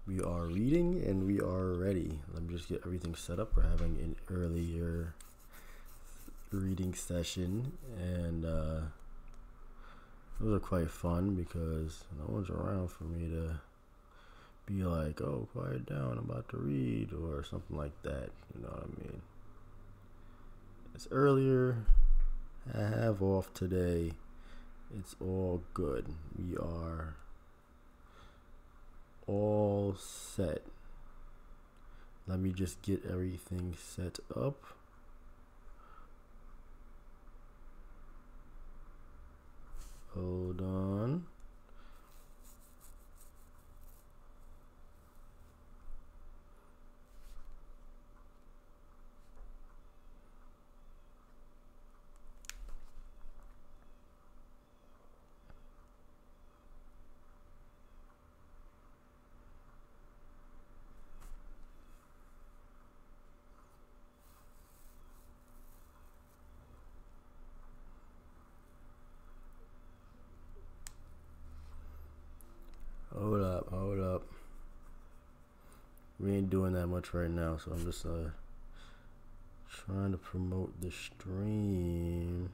We are reading and we are ready. Let me just get everything set up. We're having an earlier reading session, and those are quite fun because no one's around for me to be like, oh, quiet down, I'm about to read, or something like that. You know what I mean? It's earlier. I have off today. It's all good. We are all set. Let me just get everything set up. Hold on. Hold up. We ain't doing that much right now, so I'm just trying to promote the stream.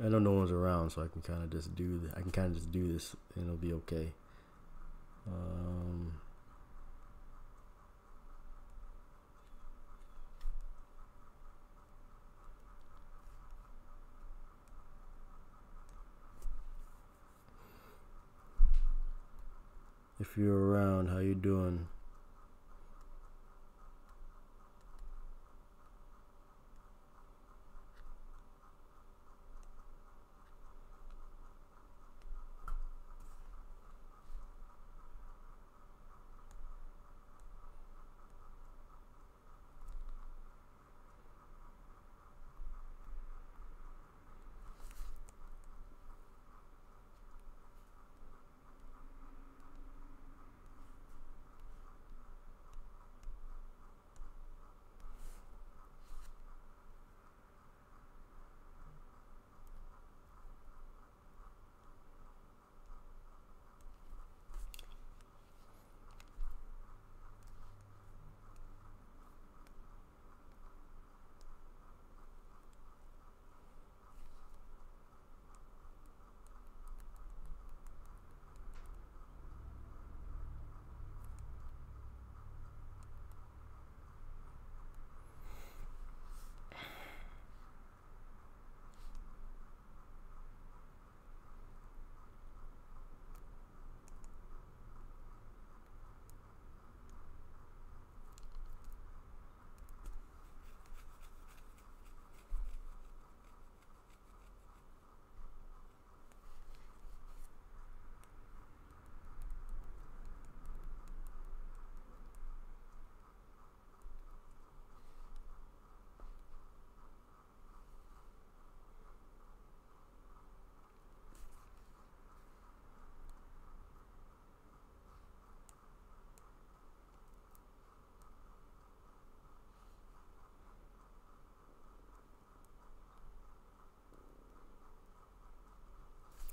I know no one's around, so I can kind of just do this, and it'll be okay. If you're around, how you doing?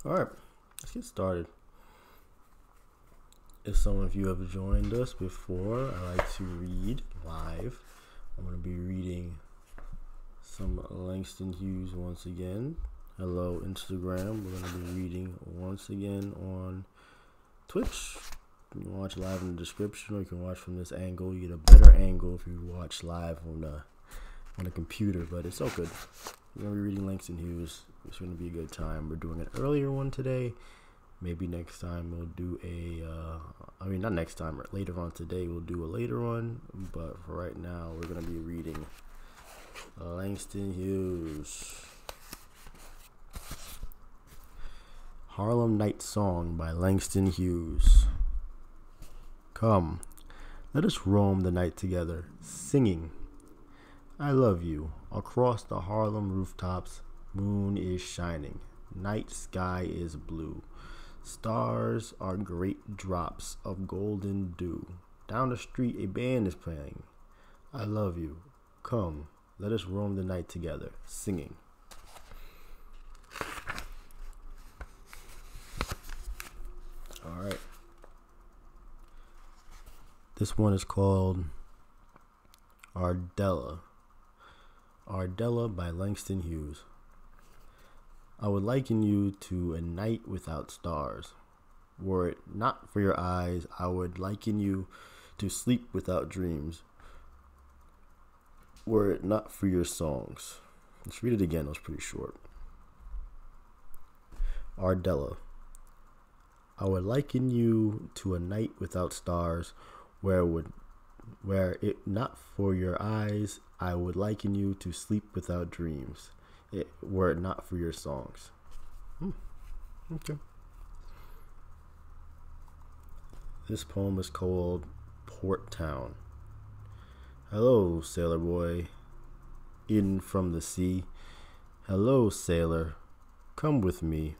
All right, let's get started. If some of you have joined us before, I like to read live. I'm going to be reading some Langston Hughes once again. Hello, Instagram. We're going to be reading once again on Twitch. You can watch live in the description, or you can watch from this angle. You get a better angle if you watch live on the computer, but it's all good. We're gonna be reading Langston Hughes. It's gonna be a good time. We're doing an earlier one today. Maybe next time we'll do not next time, later on today we'll do a later one. But for right now, we're gonna be reading Langston Hughes. Harlem Night Song by Langston Hughes. Come, let us roam the night together, singing. I love you. Across the Harlem rooftops, moon is shining. Night sky is blue. Stars are great drops of golden dew. Down the street a band is playing. I love you. Come, let us roam the night together, singing. All right. This one is called Ardella. Ardella by Langston Hughes. I would liken you to a night without stars. Were it not for your eyes, I would liken you to sleep without dreams. Were it not for your songs. Let's read it again, it was pretty short. Ardella. I would liken you to a night without stars, were it not for your eyes, I would liken you to sleep without dreams. Were it not for your songs. Okay. This poem is called Port Town. Hello, sailor boy, in from the sea. Hello, sailor, come with me.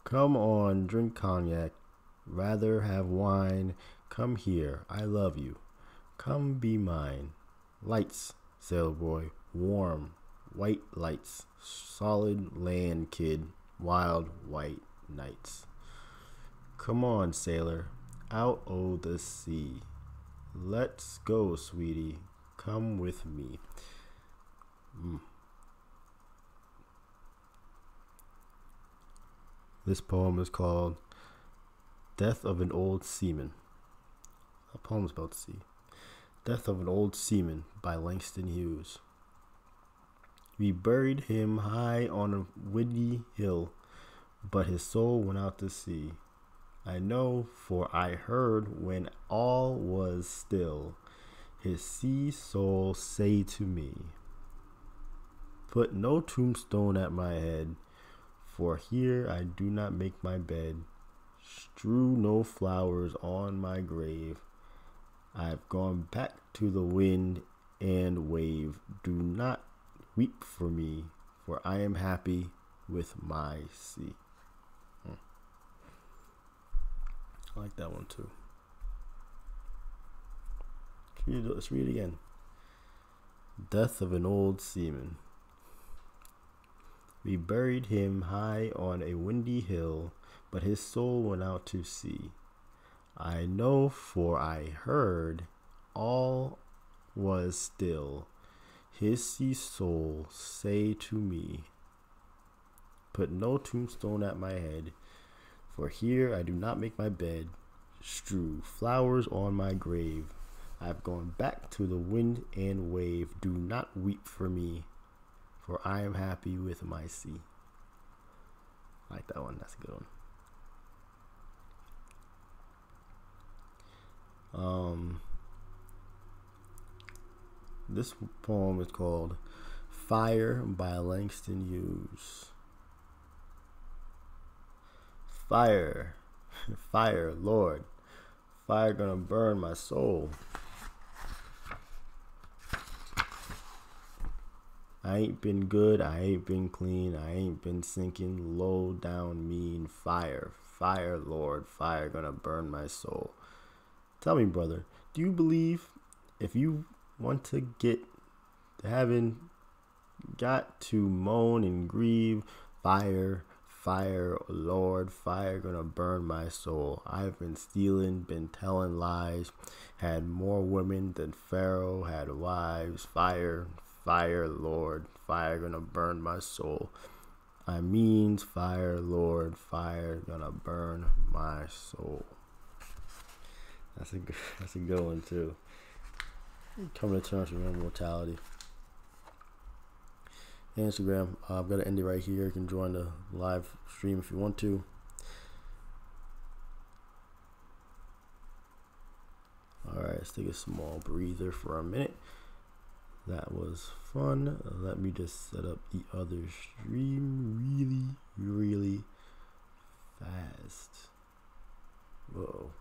Come on, drink cognac, rather have wine. Come here, I love you. Come be mine. Lights, sailor boy, warm, white lights, solid land, kid, wild white nights. Come on, sailor, out o' the sea. Let's go, sweetie, come with me. This poem is called Death of an Old Seaman. A poem is about the sea. Death of an Old Seaman by Langston Hughes. We buried him high on a windy hill, but his soul went out to sea. I know, for I heard when all was still, his sea soul say to me, put no tombstone at my head, for here I do not make my bed. Strew no flowers on my grave. I've gone back to the wind and wave. Do not weep for me, for I am happy with my sea. I like that one too. Let's read it again. Death of an Old Seaman. We buried him high on a windy hill, but his soul went out to sea. I know, for I heard all was still. His sea soul say to me, put no tombstone at my head, for here I do not make my bed. Strew flowers on my grave. I've gone back to the wind and wave. Do not weep for me, for I am happy with my sea. I like that one. That's a good one. This poem is called Fire by Langston Hughes. Fire, fire, Lord, fire gonna burn my soul. I ain't been good, I ain't been clean, I ain't been sinking low down mean. Fire, fire, Lord, fire gonna burn my soul. Tell me, brother, do you believe if you want to get to heaven, got to moan and grieve? Fire, fire, Lord, fire gonna burn my soul. I've been stealing, been telling lies, had more women than Pharaoh had wives. Fire, fire, Lord, fire gonna burn my soul. I means fire, Lord, fire gonna burn my soul. That's a good one too. Coming to terms with mortality. Instagram. I'm gonna end it right here. You can join the live stream if you want to. All right, let's take a small breather for a minute. That was fun. Let me just set up the other stream really fast. Whoa.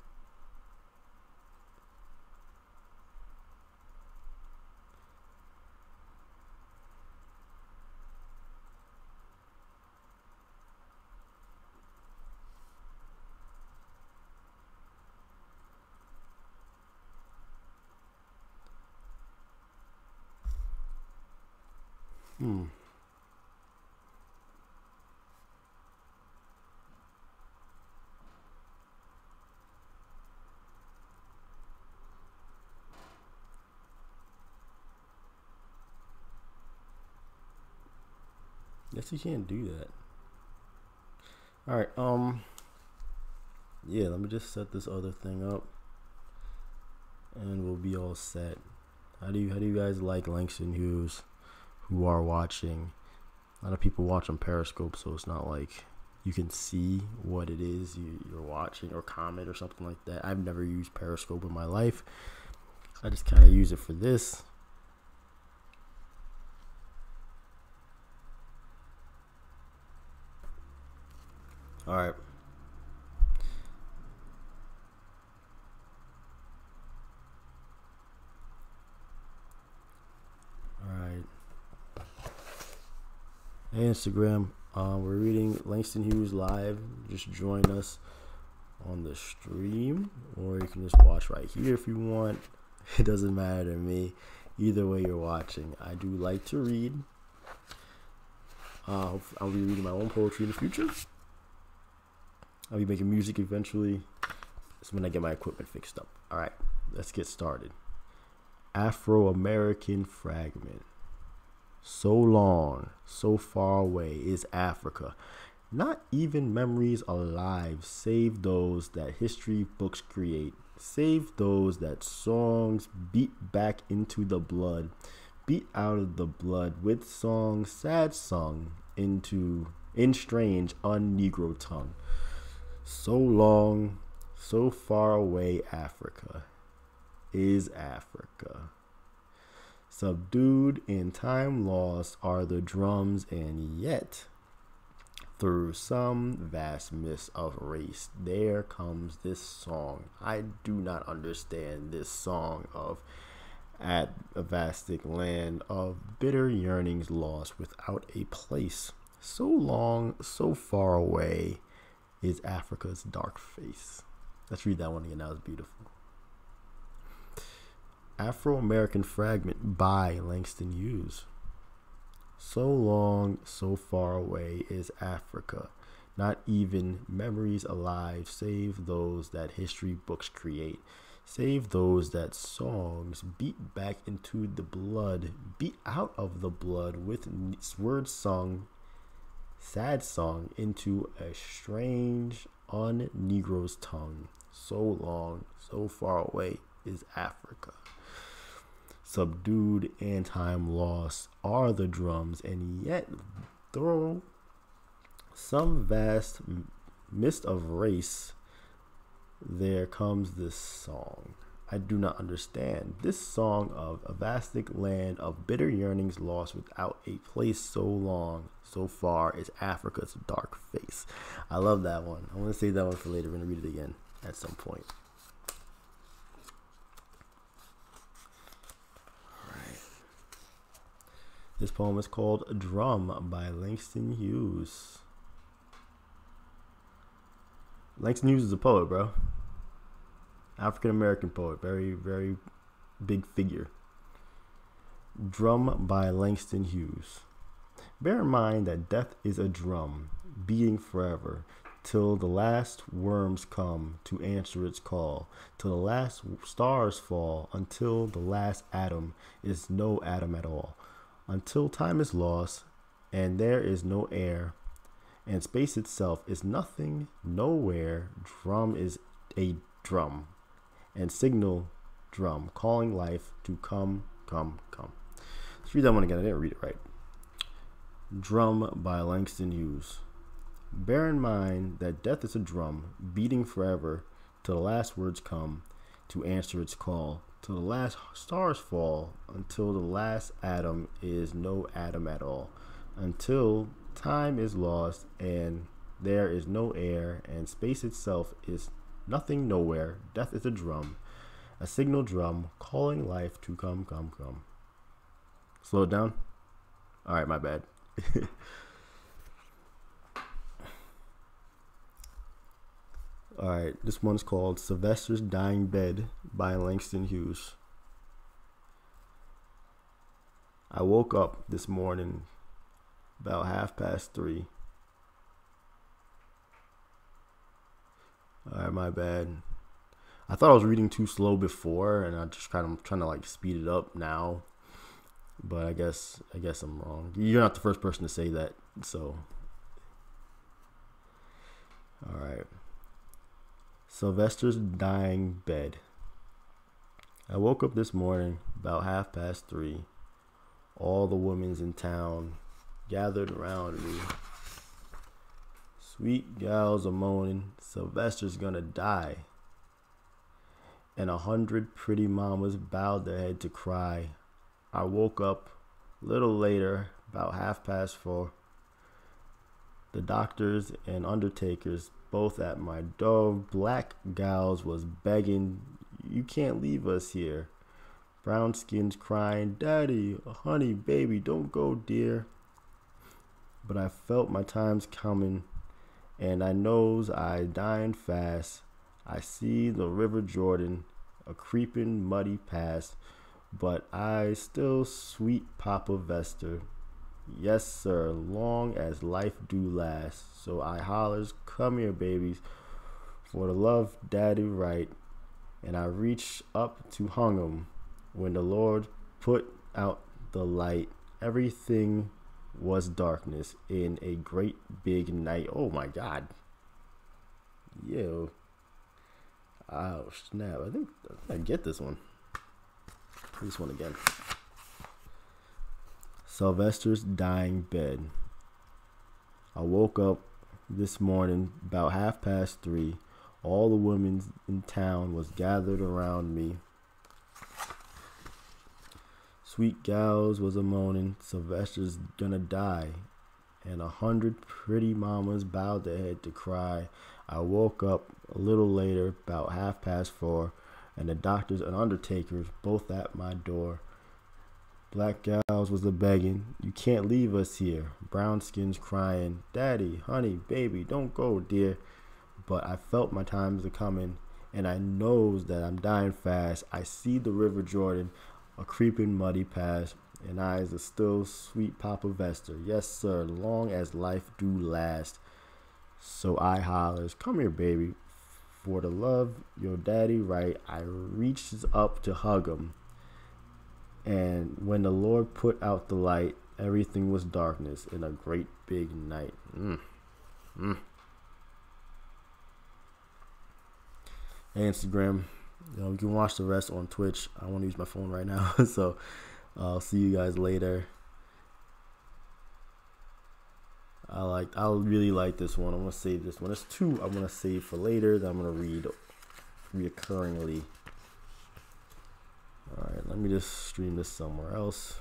Guess you can't do that. All right. Yeah, let me just set this other thing up, and we'll be all set. How do you guys like Langston Hughes? Who are watching? A lot of people watch on Periscope, so it's not like you can see what it is you're watching or comment or something like that. I've never used Periscope in my life. I just kind of use it for this. All right. All right. Hey, Instagram. We're reading Langston Hughes live. Just join us on the stream, or you can just watch right here if you want. It doesn't matter to me. Either way you're watching. I do like to read. I'll be reading my own poetry in the future. I'll be making music eventually. It's when I get my equipment fixed up. All right, let's get started. Afro-American fragment. So long, so far away is Africa. Not even memories alive, save those that history books create. Save those that songs beat back into the blood. Beat out of the blood with songs sad sung in strange un-Negro tongue. So long, so far away Africa is Africa. Subdued in time lost are the drums, and yet through some vast mist of race there comes this song. I do not understand this song of at a vastic land of bitter yearnings lost without a place. So long, so far away is Africa's dark face. Let's read that one again. That was beautiful. Afro-American fragment by Langston Hughes. So long, so far away is Africa. Not even memories alive, save those that history books create. Save those that songs beat back into the blood, beat out of the blood with words sung, sad song into a strange, un-Negro's tongue. So long, so far away is Africa. Subdued and time lost are the drums, and yet through some vast mist of race there comes this song. I do not understand this song of a vastic land of bitter yearnings lost without a place. So long, so far is Africa's dark face. I love that one. I want to save that one for later. We're going to read it again at some point. This poem is called Drum by Langston Hughes. Langston Hughes is a poet, bro. African-American poet. Very, very big figure. Drum by Langston Hughes. Bear in mind that death is a drum, beating forever, till the last worms come to answer its call, till the last stars fall, until the last atom is no atom at all. Until time is lost, and there is no air, and space itself is nothing, nowhere. Drum is a drum, and signal drum, calling life to come, come, come. Let's read that one again. I didn't read it right. Drum by Langston Hughes. Bear in mind that death is a drum, beating forever, till the last words come to answer its call, till the last stars fall, until the last atom is no atom at all, until time is lost and there is no air, and space itself is nothing nowhere. Death is a signal drum, calling life to come, come, come. Slow it down. All right, my bad. All right, this one's called Sylvester's Dying Bed by Langston Hughes. I woke up this morning about 3:30. All right, my bad. I thought I was reading too slow before, and I just trying to like speed it up now. But I guess I'm wrong. You're not the first person to say that, so. All right. Sylvester's Dying Bed. I woke up this morning about 3:30. All the women's in town gathered around me. Sweet gals are moaning, Sylvester's gonna die. And 100 pretty mamas bowed their head to cry. I woke up a little later, about 4:30. The doctors and undertakers both at my door. Black gals was begging, you can't leave us here. Brown skins crying, daddy, honey, baby, don't go, dear. But I felt my time's coming, and I knows I dying fast. I see the River Jordan, a creeping muddy past, but I still sweet Papa Vester. Yes, sir, long as life do last. So I hollers, come here, babies, for the love daddy right. And I reached up to hung 'em. When the Lord put out the light, everything was darkness in a great big night. Oh my God. Yo. Oh snap. I think I get this one. This one again. Sylvester's Dying Bed. I woke up this morning about 3:30. All the women in town was gathered around me. Sweet gals was a moaning, Sylvester's gonna die. And 100 pretty mamas bowed their head to cry. I woke up a little later, about 4:30, and the doctors and undertakers both at my door. Black gals was a begging, you can't leave us here. Brown skins crying, daddy, honey, baby, don't go, dear. But I felt my time's a coming, and I knows that I'm dying fast. I see the River Jordan, a creeping muddy past, and I is a still sweet Papa Vester. Yes, sir, long as life do last. So I hollers, come here, baby, for the love your daddy right. I reaches up to hug him. And when the Lord put out the light, everything was darkness in a great big night. Hey, Instagram, you can watch the rest on Twitch. I want to use my phone right now, so I'll see you guys later. I really like this one. I'm gonna save this one. There's two I'm gonna save for later that I'm gonna read reoccurringly. Alright, let me just stream this somewhere else.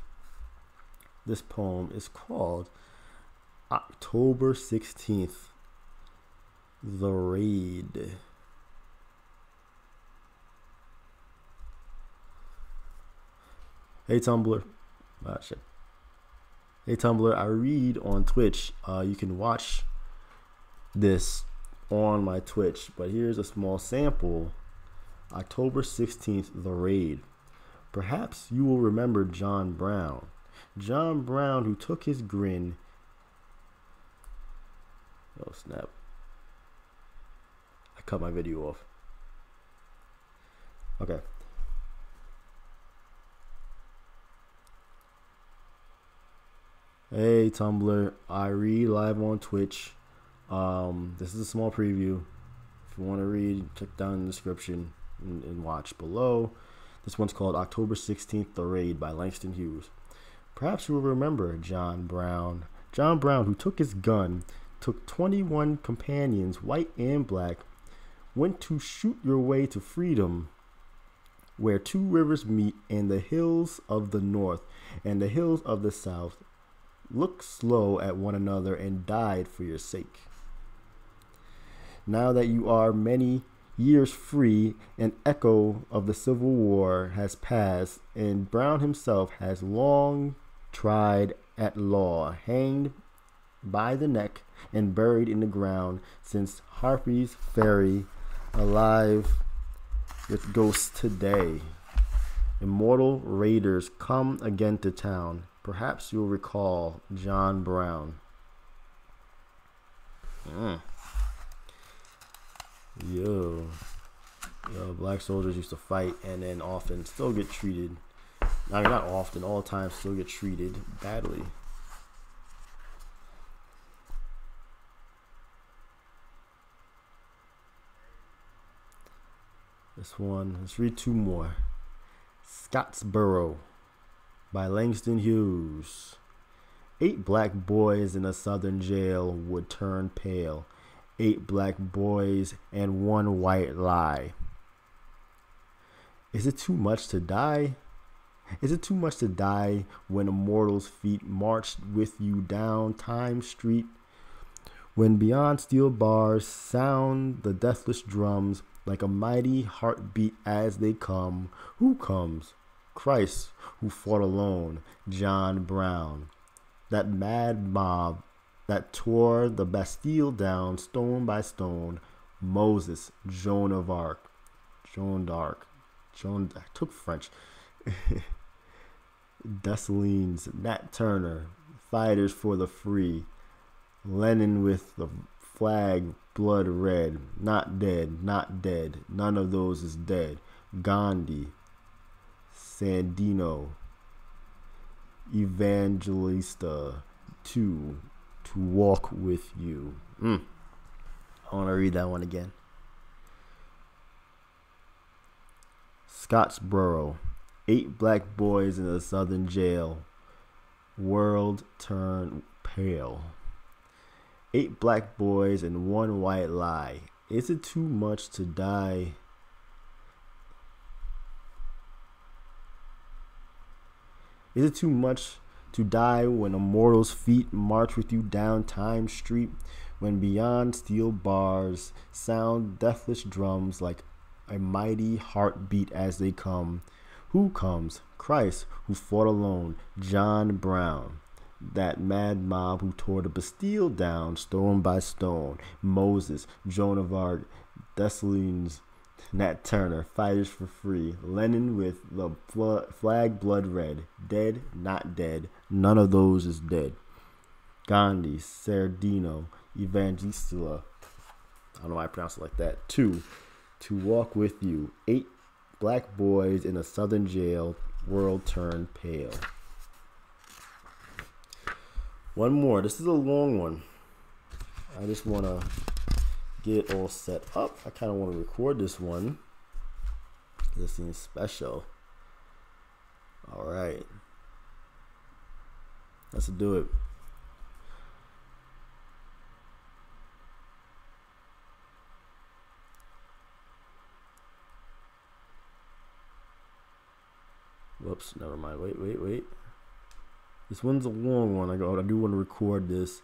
This poem is called October 16th, The Raid. Hey Tumblr. Shit. Hey Tumblr, I read on Twitch. You can watch this on my Twitch, but here's a small sample. October 16th, The Raid. Perhaps you will remember John Brown. John Brown, who took his grin. Oh, snap. I cut my video off. Okay. Hey, Tumblr. I read live on Twitch. This is a small preview. If you want to read, check down in the description and watch below. This one's called October 16th, The Raid by Langston Hughes. Perhaps you will remember John Brown, John Brown, who took his gun, took 21 companions, white and black, went to shoot your way to freedom, where two rivers meet, and the hills of the north and the hills of the south looked slow at one another and died for your sake. Now that you are many years free, an echo of the Civil War has passed, and Brown himself has long tried at law, hanged by the neck and buried in the ground since Harpy's Ferry, alive with ghosts today. Immortal raiders come again to town. Perhaps you'll recall John Brown. Yo, black soldiers used to fight and then often still get treated. I mean, not often, all times still get treated badly. This one, let's read two more. Scottsboro by Langston Hughes. 8 black boys in a southern jail would turn pale. 8 black boys and 1 white lie. Is it too much to die? Is it too much to die when a mortal's feet marched with you down Time Street? When beyond steel bars sound the deathless drums like a mighty heartbeat as they come. Who comes? Christ, who fought alone. John Brown. That mad mob that tore the Bastille down stone by stone. Moses, Joan of Arc. I took French. Dessalines, Nat Turner, fighters for the free. Lenin with the flag blood red. Not dead, not dead. None of those is dead. Gandhi, Sandino, Evangelista, to walk with you. I want to read that one again. Scottsboro. 8 black boys in a southern jail. World turned pale. 8 black boys and 1 white lie. Is it too much to die? Is it too much to die when a mortal's feet march with you down Time Street? When beyond steel bars sound deathless drums like a mighty heartbeat as they come. Who comes? Christ, who fought alone. John Brown. That mad mob who tore the Bastille down stone by stone. Moses, Joan of Arc, Dessalines, Nat Turner, fighters for free. Lenin with the flag blood red. Dead, not dead. None of those is dead. Gandhi, Sardino, Evangelista. I don't know why I pronounce it like that. 2. To walk with you. 8 black boys in a southern jail. World turned pale. One more. This is a long one. I just want to get it all set up. I kind of want to record this one because it seems special. All right. Let's do it. Whoops, never mind. Wait. This one's a long one. I do want to record this.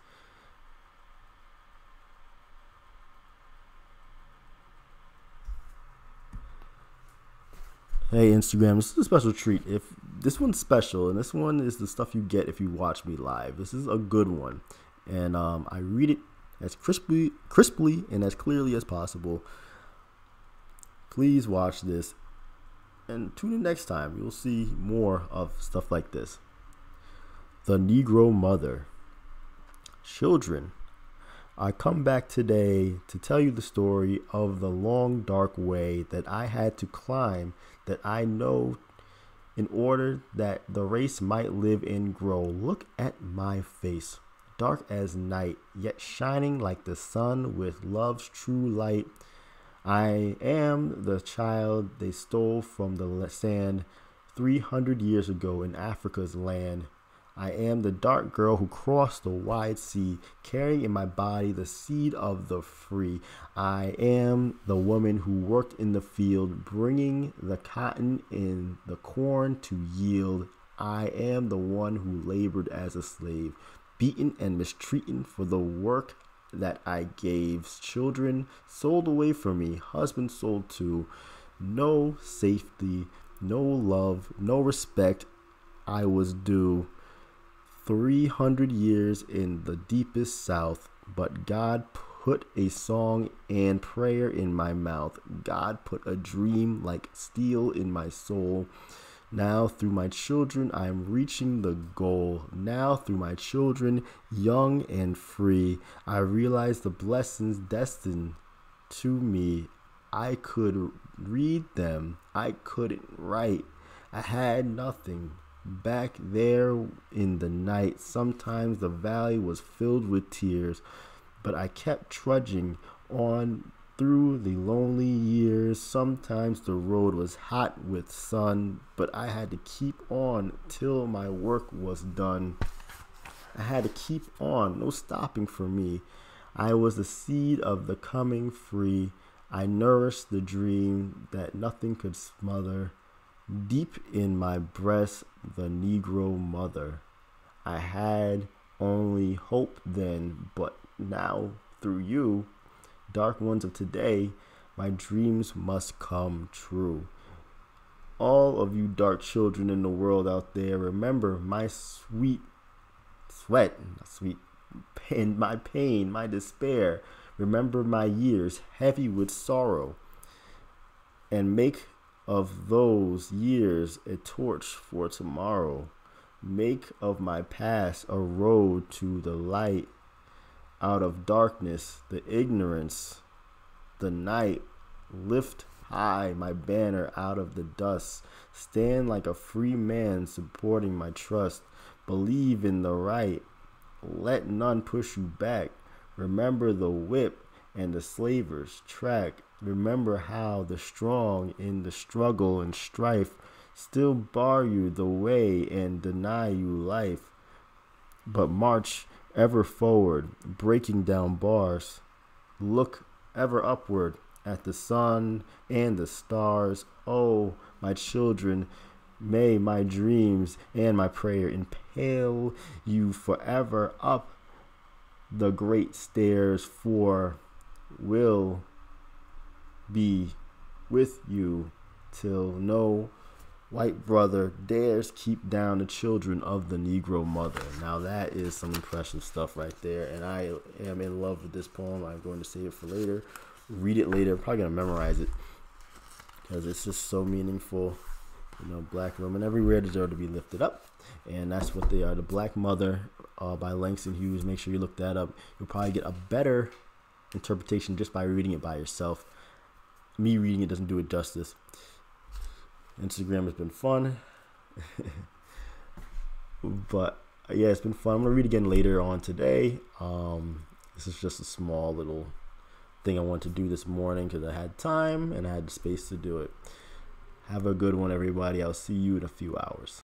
Hey Instagram, this is a special treat. If this one's special, and this one is the stuff you get if you watch me live. This is a good one, and I read it as crisply and as clearly as possible. Please watch this, and tune in next time. You'll see more of stuff like this. The Negro Mother. Children, I come back today to tell you the story of the long dark way that I had to climb, that I know in order that the race might live and grow. Look at my face, dark as night, yet shining like the sun with love's true light. I am the child they stole from the sand 300 years ago in Africa's land. I am the dark girl who crossed the wide sea, carrying in my body the seed of the free. I am the woman who worked in the field, bringing the cotton and the corn to yield. I am the one who labored as a slave, beaten and mistreated for the work that I gave. Children sold away from me, husbands sold too. No safety, no love, no respect I was due. 300 years in the deepest south, but God put a song and prayer in my mouth. God put a dream like steel in my soul. Now through my children I am reaching the goal. Now through my children, young and free, I realize the blessings destined to me. I could read them. I couldn't write. I had nothing. Back there in the night, sometimes the valley was filled with tears, but I kept trudging on through the lonely years. Sometimes the road was hot with sun, but I had to keep on till my work was done. I had to keep on, no stopping for me. I was the seed of the coming free. I nourished the dream that nothing could smother. Deep in my breast, the Negro mother. I had only hope then, but now through you, dark ones of today, my dreams must come true. All of you dark children in the world out there, remember my sweet sweat, sweet pain, my despair. Remember my years heavy with sorrow, and make of those years a torch for tomorrow. Make of my past a road to the light. Out of darkness, the ignorance, the night. Lift high my banner out of the dust. Stand like a free man supporting my trust. Believe in the right. Let none push you back. Remember the whip and the slaver's track. Remember how the strong in the struggle and strife still bar you the way and deny you life, but march ever forward, breaking down bars. Look ever upward at the sun and the stars. Oh, my children, may my dreams and my prayer impel you forever up the great stairs, for will be with you till no white brother dares keep down the children of the Negro mother. Now that is some impressive stuff right there, and I am in love with this poem. I'm going to save it for later, read it later. I'm probably going to memorize it because it's just so meaningful. You know, black women everywhere deserve to be lifted up, and that's what they are. The Black Mother by Langston Hughes. Make sure you look that up. You'll probably get a better interpretation just by reading it by yourself. Me reading it doesn't do it justice. Instagram has been fun. But yeah, it's been fun. I'm going to read again later on today. This is just a small little thing I wanted to do this morning because I had time and I had the space to do it. Have a good one, everybody. I'll see you in a few hours.